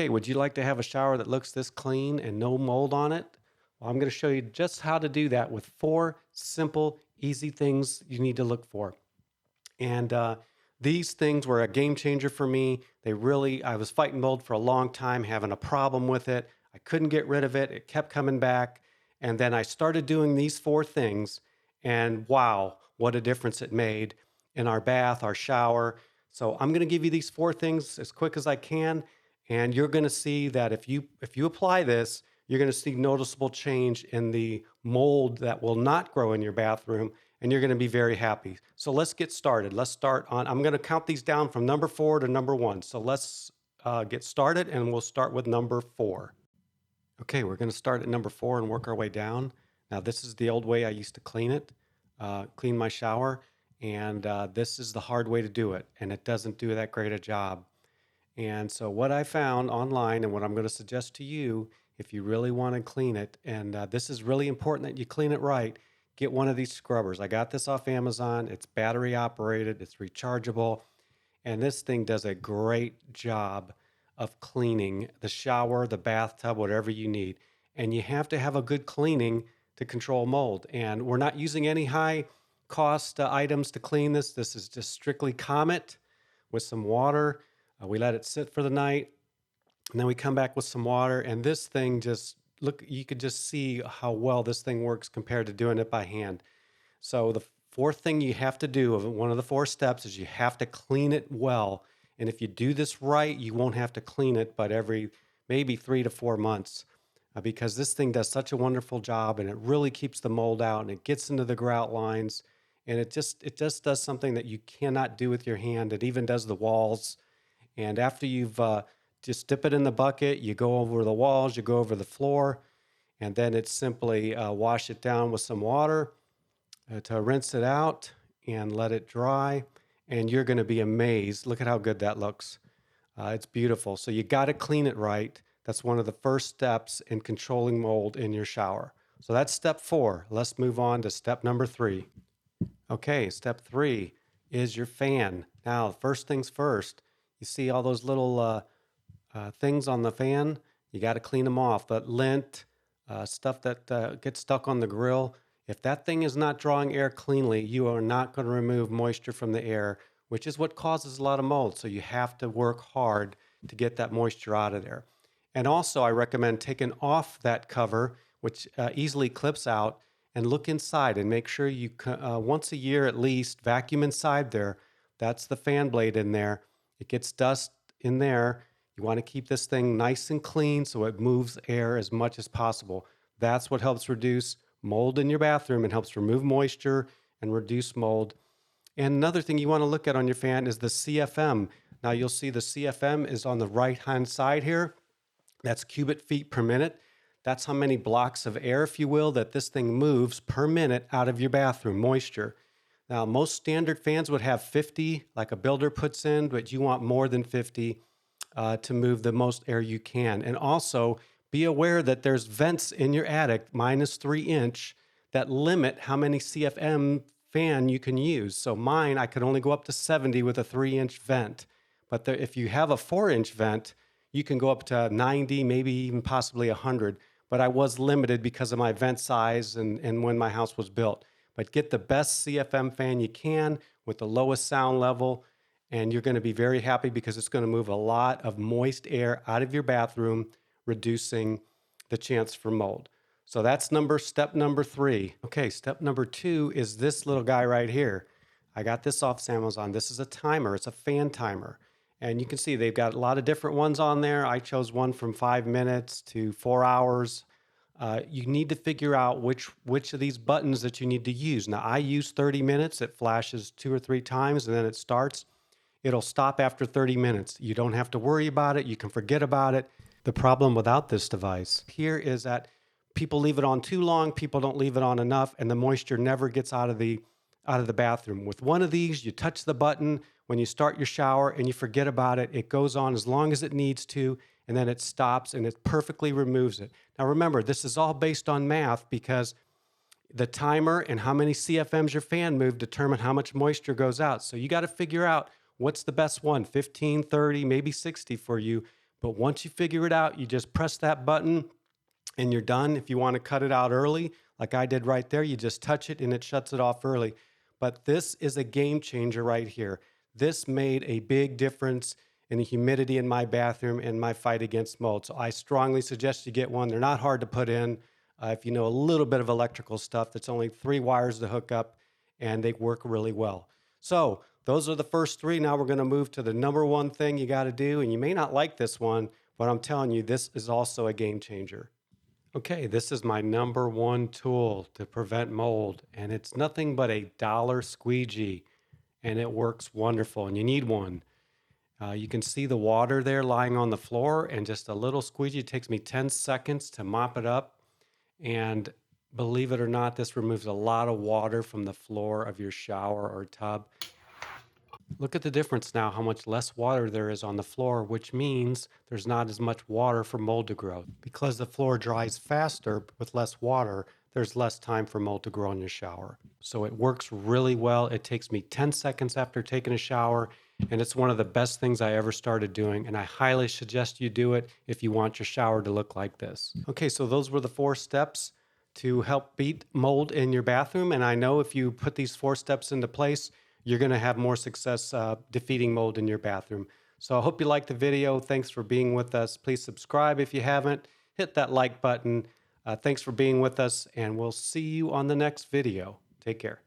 Hey, would you like to have a shower that looks this clean and no mold on it? Well, I'm going to show you just how to do that with four simple, easy things you need to look for. And these things were a game changer for me. I was fighting mold for a long time, having a problem with it. I couldn't get rid of it. It kept coming back. And then I started doing these four things. And wow, what a difference it made in our bath, our shower. So I'm going to give you these four things as quick as I can. And you're going to see that if you apply this, you're going to see noticeable change in the mold that will not grow in your bathroom, and you're going to be very happy. So let's get started. I'm going to count these down from number four to number one. So let's get started, and we'll start with number four. Okay, we're going to start at number four and work our way down. Now, this is the old way I used to clean my shower, and this is the hard way to do it, and it doesn't do that great a job. And so, what I found online, and what I'm going to suggest to you, if you really want to clean it, and this is really important that you clean it right, get one of these scrubbers. I got this off Amazon. It's battery operated, it's rechargeable, and this thing does a great job of cleaning the shower, the bathtub, whatever you need. And you have to have a good cleaning to control mold. And we're not using any high cost items to clean this. This is just strictly Comet with some water. We let it sit for the night, and then we come back with some water. And this thing just look, you could just see how well this thing works compared to doing it by hand. So the fourth thing you have to do, one of the four steps, is you have to clean it well. And if you do this right, you won't have to clean it, but every maybe 3 to 4 months, because this thing does such a wonderful job, and it really keeps the mold out, and it gets into the grout lines, and it just does something that you cannot do with your hand. It even does the walls. And after you've just dip it in the bucket, you go over the walls, you go over the floor, and then it's simply wash it down with some water to rinse it out and let it dry. And you're going to be amazed. Look at how good that looks. It's beautiful. So you got to clean it right. That's one of the first steps in controlling mold in your shower. So that's step four. Let's move on to step number three. Okay, step three is your fan. Now, first things first, you see all those little things on the fan? You got to clean them off. That lint, stuff that gets stuck on the grill. If that thing is not drawing air cleanly, you are not going to remove moisture from the air, which is what causes a lot of mold. So you have to work hard to get that moisture out of there. And also, I recommend taking off that cover, which easily clips out, and look inside and make sure you, once a year at least, vacuum inside there. That's the fan blade in there. It gets dust in there. You want to keep this thing nice and clean so it moves air as much as possible. That's what helps reduce mold in your bathroom and helps remove moisture and reduce mold. And another thing you want to look at on your fan is the CFM. Now you'll see the CFM is on the right-hand side here. That's cubic feet per minute. That's how many blocks of air, if you will, that this thing moves per minute out of your bathroom, moisture. Now, most standard fans would have 50, like a builder puts in, but you want more than 50 to move the most air you can. And also, be aware that there's vents in your attic, -3 inch, that limit how many CFM fan you can use. So mine, I could only go up to 70 with a 3-inch vent. But if you have a 4-inch vent, you can go up to 90, maybe even possibly 100. But I was limited because of my vent size and when my house was built. But get the best CFM fan you can with the lowest sound level, and you're going to be very happy because it's going to move a lot of moist air out of your bathroom, reducing the chance for mold. So that's step number three. Okay, step number two is this little guy right here. I got this off Amazon. This is a timer. It's a fan timer. And you can see they've got a lot of different ones on there. I chose one from 5 minutes to 4 hours. You need to figure out which of these buttons that you need to use. Now, I use 30 minutes. It flashes 2 or 3 times, and then it starts. It'll stop after 30 minutes. You don't have to worry about it. You can forget about it. The problem without this device here is that people leave it on too long. People don't leave it on enough, and the moisture never gets out of the bathroom. With one of these, you touch the button when you start your shower and you forget about it. It goes on as long as it needs to, and then it stops and it perfectly removes it. Now remember, this is all based on math because the timer and how many CFMs your fan move determine how much moisture goes out. So you got to figure out what's the best one, 15, 30, maybe 60 for you. But once you figure it out, you just press that button and you're done. If you want to cut it out early, like I did right there, you just touch it and it shuts it off early. But this is a game changer right here. This made a big difference in the humidity in my bathroom and my fight against mold. So I strongly suggest you get one. They're not hard to put in. If you know a little bit of electrical stuff, that's only 3 wires to hook up and they work really well. So those are the first 3. Now we're going to move to the number 1 thing you got to do. And you may not like this one, but I'm telling you, this is also a game changer. Okay, this is my number 1 tool to prevent mold, and it's nothing but a dollar squeegee, and it works wonderful, and you need one. You can see the water there lying on the floor, and just a little squeegee. It takes me 10 seconds to mop it up, and believe it or not, this removes a lot of water from the floor of your shower or tub. Look at the difference now, how much less water there is on the floor, which means there's not as much water for mold to grow. Because the floor dries faster with less water, there's less time for mold to grow in your shower. So it works really well. It takes me 10 seconds after taking a shower, and it's one of the best things I ever started doing. And I highly suggest you do it if you want your shower to look like this. Okay, so those were the 4 steps to help beat mold in your bathroom. And I know if you put these 4 steps into place, you're going to have more success defeating mold in your bathroom. So I hope you liked the video. Thanks for being with us. Please subscribe if you haven't. Hit that like button. Thanks for being with us, and we'll see you on the next video. Take care.